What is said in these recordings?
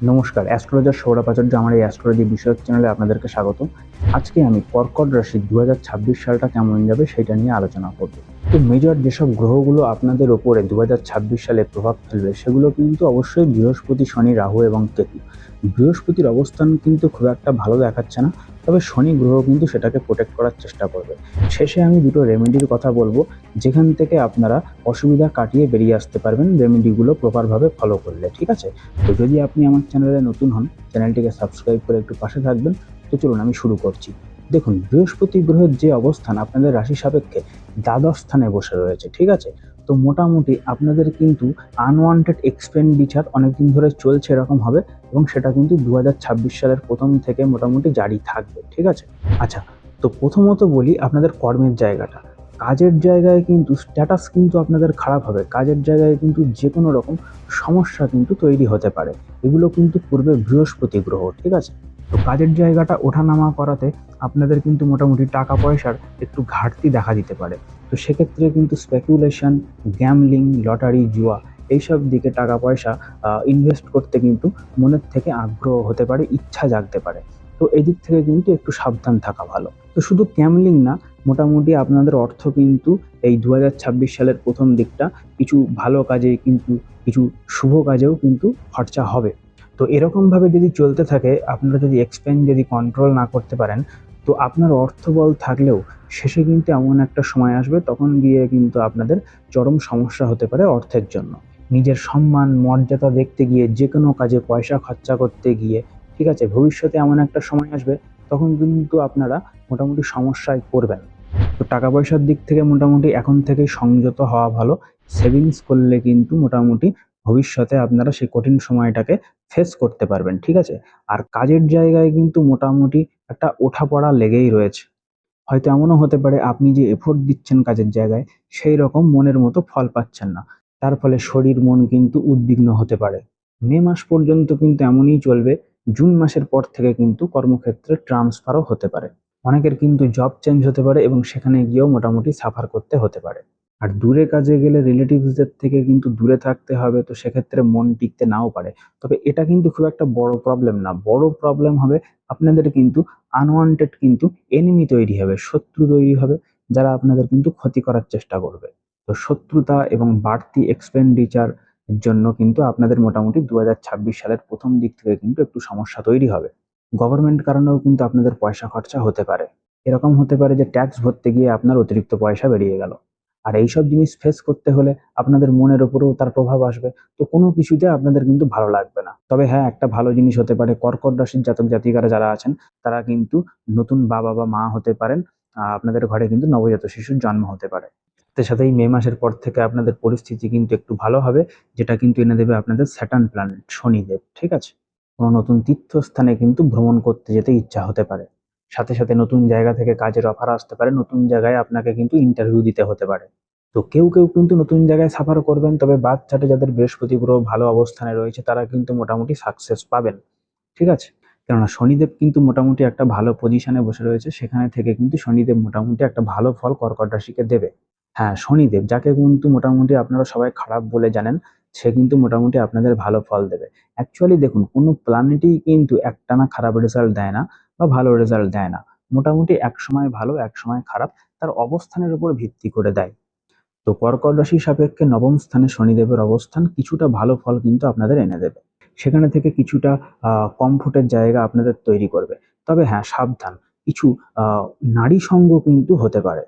নমস্কার, অ্যাস্ট্রোলজার সৌরভ আচার্য আমার এই অ্যাস্ট্রোলজি বিষয়ক চ্যানেলে আপনাদেরকে স্বাগত। আজকে আমি কর্কট রাশি 2026 সালটা কেমন যাবে সেটা নিয়ে আলোচনা করব। তো মেজর যেসব গ্রহগুলো আপনাদের ওপরে 2026 সালে প্রভাব ফেলবে সেগুলো কিন্তু অবশ্যই বৃহস্পতি, শনি, রাহু এবং কেতু। বৃহস্পতির অবস্থান কিন্তু খুব একটা ভালো দেখাচ্ছে না, তবে শনি গ্রহ কিন্তু সেটাকে প্রোটেক্ট করার চেষ্টা করবে। শেষে আমি দুটো রেমেডির কথা বলবো, যেখান থেকে আপনারা অসুবিধা কাটিয়ে বেরিয়ে আসতে পারবেন রেমেডিগুলো প্রপারভাবে ফলো করলে, ঠিক আছে? তো যদি আপনি আমার চ্যানেলে নতুন হন, চ্যানেলটিকে সাবস্ক্রাইব করে একটু পাশে থাকবেন। তো চলুন আমি শুরু করছি। দেখুন, বৃহস্পতি গ্রহের যে অবস্থান আপনাদের রাশি সাপেক্ষে দ্বাদশ স্থানে বসে রয়েছে, ঠিক আছে? তো মোটামুটি আপনাদের কিন্তু আনওয়ান্টেড এক্সপেন্ডিচার অনেকদিন ধরে চলছে এরকম হবে, এবং সেটা কিন্তু 2026 সালের প্রথম থেকে মোটামুটি জারি থাকবে, ঠিক আছে? আচ্ছা, তো প্রথমত বলি আপনাদের কর্মের জায়গাটা। কাজের জায়গায় কিন্তু স্ট্যাটাস কিন্তু আপনাদের খারাপ হবে। কাজের জায়গায় কিন্তু যে কোনো রকম সমস্যা কিন্তু তৈরি হতে পারে। এগুলো কিন্তু করবে বৃহস্পতি গ্রহ, ঠিক আছে? তো কাজের জায়গাটা ওঠানামা করাতে আপনাদের কিন্তু মোটামুটি টাকা পয়সার একটু ঘাটতি দেখা দিতে পারে। তো সেক্ষেত্রে কিন্তু স্পেকুলেশন, গ্যামলিং, লটারি, জুয়া এইসব দিকে টাকা পয়সা ইনভেস্ট করতে কিন্তু মনের থেকে আগ্রহ হতে পারে, ইচ্ছা জাগতে পারে। তো এই দিক থেকে কিন্তু একটু সাবধান থাকা ভালো। তো শুধু গ্যামলিং না, মোটামুটি আপনাদের অর্থ কিন্তু এই 2026 সালের প্রথম দিকটা কিছু ভালো কাজে কিন্তু, কিছু শুভ কাজেও কিন্তু খরচা হবে। তো এরকমভাবে যদি চলতে থাকে, আপনারা যদি এক্সপেন্স যদি কন্ট্রোল না করতে পারেন, তো আপনার অর্থবল থাকলেও শেষে কিন্তু এমন একটা সময় আসবে, তখন গিয়ে কিন্তু আপনাদের চরম সমস্যা হতে পারে অর্থের জন্য। নিজের সম্মান মর্যাদা দেখতে গিয়ে যে কোনো কাজে পয়সা খরচা করতে গিয়ে, ঠিক আছে, ভবিষ্যতে এমন একটা সময় আসবে তখন কিন্তু আপনারা মোটামুটি সমস্যায় পড়বেন। তো টাকা পয়সার দিক থেকে মোটামুটি এখন থেকেই সংযত হওয়া ভালো। সেভিংস করলে কিন্তু মোটামুটি ভবিষ্যতে আপনারা সেই কঠিন সময়টাকে ফেস করতে পারবেন, ঠিক আছে? আর কাজের জায়গায় কিন্তু মোটামুটি একটা ওঠাপড়া লেগেই রয়েছে। হয়তো এমনও হতে পারে আপনি যে এফোর্ট দিচ্ছেন কাজের জায়গায় সেই রকম মনের মতো ফল পাচ্ছেন না। তার ফলে শরীর মন কিন্তু উদ্বিগ্ন হতে পারে। মে মাস পর্যন্ত কিন্তু এমনই চলবে। জুন মাসের পর থেকে কিন্তু কর্মক্ষেত্রে ট্রান্সফারও হতে পারে। অনেকের কিন্তু জব চেঞ্জ হতে পারে এবং সেখানে গিয়েও মোটামুটি সাফার করতে হতে পারে। আর দূরে কাজে গেলে রিলেটিভসদের থেকে কিন্তু দূরে থাকতে হবে, তো সেক্ষেত্রে মন টিকতে নাও পারে। তবে এটা কিন্তু খুব একটা বড় প্রবলেম না। বড় প্রবলেম হবে আপনাদের কিন্তু আনওয়ান্টেড কিন্তু এনিমি তৈরি হবে, শত্রু তৈরি হবে, যারা আপনাদের কিন্তু ক্ষতি করার চেষ্টা করবে। তো শত্রুতা এবং বাড়তি এক্সপেন্ডিচার জন্য কিন্তু আপনাদের মোটামুটি 2026 সালের প্রথম দিক থেকে কিন্তু একটু সমস্যা তৈরি হবে। গভর্নমেন্ট কারণেও কিন্তু আপনাদের পয়সা খরচা হতে পারে। এরকম হতে পারে যে ট্যাক্স ভরতে গিয়ে আপনার অতিরিক্ত পয়সা বেরিয়ে গেল। আর এইসব জিনিস ফেস করতে হলে আপনাদের মনের উপরেও তার প্রভাব আসবে। তো কোনো কিছুতে আপনাদের কিন্তু ভালো লাগবে না। তবে হ্যাঁ, একটা ভালো জিনিস হতে পারে, কর্কট রাশির জাতক জাতিকারা যারা আছেন তারা কিন্তু নতুন বাবা বা মা হতে পারেন। আপনাদের ঘরে কিন্তু নবজাত শিশুর জন্ম হতে পারে। সাথে সাথে এই মে মাসের পর থেকে আপনাদের পরিস্থিতি কিন্তু একটু ভালো হবে, যেটা কিন্তু এনে দেবে আপনাদের স্যাটার্ন প্ল্যানেট শনিদেব, ঠিক আছে? কোনো নতুন তীর্থস্থানে কিন্তু ভ্রমণ করতে যেতে ইচ্ছা হতে পারে। সাথে সাথে নতুন জায়গা থেকে কাজের অফার আসতে পারে, নতুন জায়গায় আপনাকে কিন্তু ইন্টারভিউ দিতে হতে পারে। তো কেউ কেউ কিন্তু নতুন জায়গায় সাফার করবেন, তবে বাদ চাটে যাদের বৃহস্পতি গ্রহ ভালো অবস্থানে রয়েছে তারা কিন্তু মোটামুটি সাকসেস পাবেন, ঠিক আছে? কেননা শনিদেব কিন্তু মোটামুটি একটা ভালো পজিশনে বসে রয়েছে, সেখানে থেকে কিন্তু শনিদেব মোটামুটি একটা ভালো ফল কর্কট রাশিকে দেবে। হ্যাঁ, শনিদেব যাকে কিন্তু মোটামুটি আপনারা সবাই খারাপ বলে জানেন, সে কিন্তু মোটামুটি আপনাদের ভালো ফল দেবে। অ্যাকচুয়ালি দেখুন, কোনো প্ল্যানেটই কিন্তু একটানা খারাপ রেজাল্ট দেয় না বা ভালো রেজাল্ট দেয় না। মোটামুটি এক সময় ভালো, এক সময় খারাপ, তার অবস্থানের উপর ভিত্তি করে দেয়। তো কর্কট রাশির সাপেক্ষে নবম স্থানে শনিদেবের অবস্থান কিছুটা ভালো ফল কিন্তু আপনাদের এনে দেবে। সেখানে থেকে কিছুটা কমফোর্টের জায়গা আপনাদের তৈরি করবে। তবে হ্যাঁ, সাবধান, কিছু আহ, নারী সঙ্গ কিন্তু হতে পারে।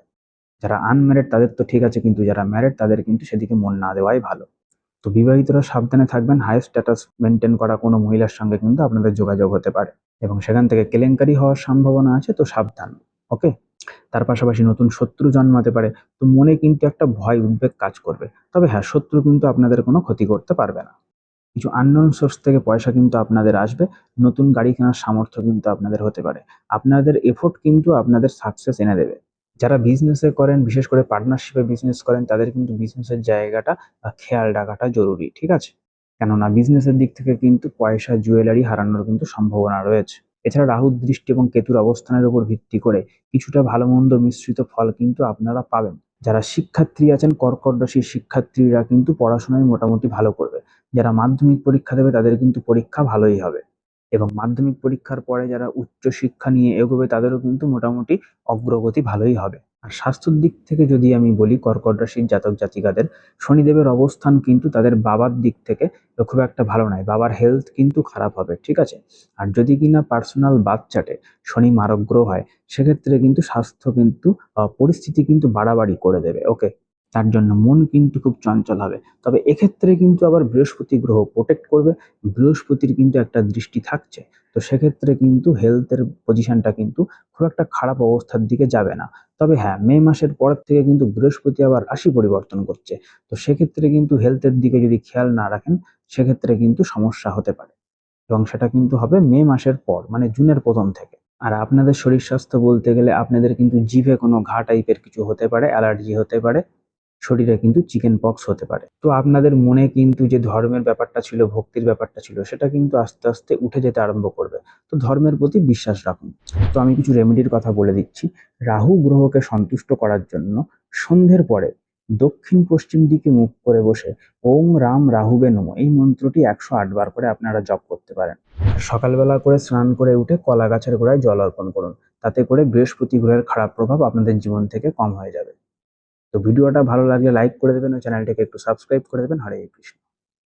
যারা আনম্যারিড তাদের তো ঠিক আছে, কিন্তু যারা ম্যারিড তাদের কিন্তু সেদিকে মন না দেওয়াই ভালো। তো বিবাহিতরা সাবধানে থাকবেন। হাই স্ট্যাটাস মেনটেন করা কোনো মহিলার সঙ্গে কিন্তু আপনাদের যোগাযোগ হতে পারে এবং সেখান থেকে কেলেঙ্কারি হওয়ার সম্ভাবনা আছে, তো সাবধান। ওকে। তার পাশাপাশি নতুন শত্রু জন্মাতে পারে। তো মনে কিন্তু একটা ভয় উদ্বেগ কাজ করবে। তবে হ্যাঁ, শত্রু কিন্তু আপনাদের কোনো ক্ষতি করতে পারবে না। কিছু আননোন সোর্স থেকে পয়সা কিন্তু আপনাদের আসবে। নতুন গাড়ি কেনার সামর্থ্য কিন্তু আপনাদের হতে পারে। আপনাদের এফোর্ট কিন্তু আপনাদের সাকসেস এনে দেবে। যারা বিজনেসে করেন, বিশেষ করে পার্টনারশিপে বিজনেস করেন, তাদের কিন্তু বিজনেসের জায়গাটা খেয়াল রাখাটা জরুরি, ঠিক আছে? কেননা বিজনেসের দিক থেকে কিন্তু পয়সা, জুয়েলারি হারানোর কিন্তু সম্ভাবনা রয়েছে। এছাড়া রাহুর দৃষ্টি এবং কেতুর অবস্থানের উপর ভিত্তি করে কিছুটা ভালো মন্দ মিশ্রিত ফল কিন্তু আপনারা পাবেন। যারা শিক্ষার্থী আছেন, কর্কট রাশির শিক্ষার্থীরা কিন্তু পড়াশোনায় মোটামুটি ভালো করবে। যারা মাধ্যমিক পরীক্ষা দেবে তাদের কিন্তু পরীক্ষা ভালোই হবে, এবং মাধ্যমিক পরীক্ষার পরে যারা উচ্চশিক্ষা নিয়ে এগোবে তাদেরও কিন্তু মোটামুটি অগ্রগতি ভালোই হবে। আর স্বাস্থ্যের দিক থেকে যদি আমি বলি, কর্কট রাশির জাতক জাতিকাদের শনিদেবের অবস্থান কিন্তু তাদের বাবার দিক থেকে খুব একটা ভালো নয়, বাবার হেলথ কিন্তু খারাপ হবে, ঠিক আছে। আর যদি কিনা পার্সোনাল বাচ্চাটে শনি মারক গ্রহ হয়, সেক্ষেত্রে কিন্তু স্বাস্থ্য কিন্তু পরিস্থিতি কিন্তু বাড়াবাড়ি করে দেবে, ওকে। তার জন্য মন কিন্তু খুব চঞ্চল হবে। তবে এক্ষেত্রে কিন্তু আবার বৃহস্পতি গ্রহ প্রোটেক্ট করবে, বৃহস্পতির কিন্তু একটা দৃষ্টি থাকছে। তো সেক্ষেত্রে কিন্তু হেলথের পজিশনটা কিন্তু খুব একটা খারাপ অবস্থার দিকে যাবে না। তবে হ্যাঁ, মে মাসের পর থেকে কিন্তু বৃহস্পতি আবার রাশি পরিবর্তন করছে। তো সেক্ষেত্রে কিন্তু হেলথের দিকে যদি খেয়াল না রাখেন, সেক্ষেত্রে কিন্তু সমস্যা হতে পারে, এবং সেটা কিন্তু হবে মে মাসের পর, মানে জুনের প্রথম থেকে। আর আপনাদের শরীর স্বাস্থ্য বলতে গেলে আপনাদের কিন্তু জিভে কোনো ঘা টাইপের কিছু হতে পারে, অ্যালার্জি হতে পারে, শরীরে কিন্তু চিকেন পক্স হতে পারে। তো আপনাদের মনে কিন্তু যে ধর্মের ব্যাপারটা ছিল, ভক্তির ব্যাপারটা ছিল, সেটা কিন্তু আস্তে আস্তে উঠে যেতে আরম্ভ করবে। তো ধর্মের প্রতি বিশ্বাস রাখুন। তো আমি কিছু রেমেডির কথা বলে দিচ্ছি। রাহু গ্রহকে সন্তুষ্ট করার জন্য সন্ধ্যের পরে দক্ষিণ পশ্চিম দিকে মুখ করে বসে ওম রাম রাহুবে নমঃ এই মন্ত্রটি 108 বার করে আপনারা জপ করতে পারেন। আর সকালবেলা করে স্নান করে উঠে কলা গাছের গোড়ায় জল অর্পণ করুন। তাতে করে বৃহস্পতি গ্রহের খারাপ প্রভাব আপনাদের জীবন থেকে কম হয়ে যাবে। তো ভিডিওটা ভালো লাগলে লাইক করে দেবেন ও চ্যানেলটাকে একটু সাবস্ক্রাইব করে দেবেন। হরে কৃষ্ণ।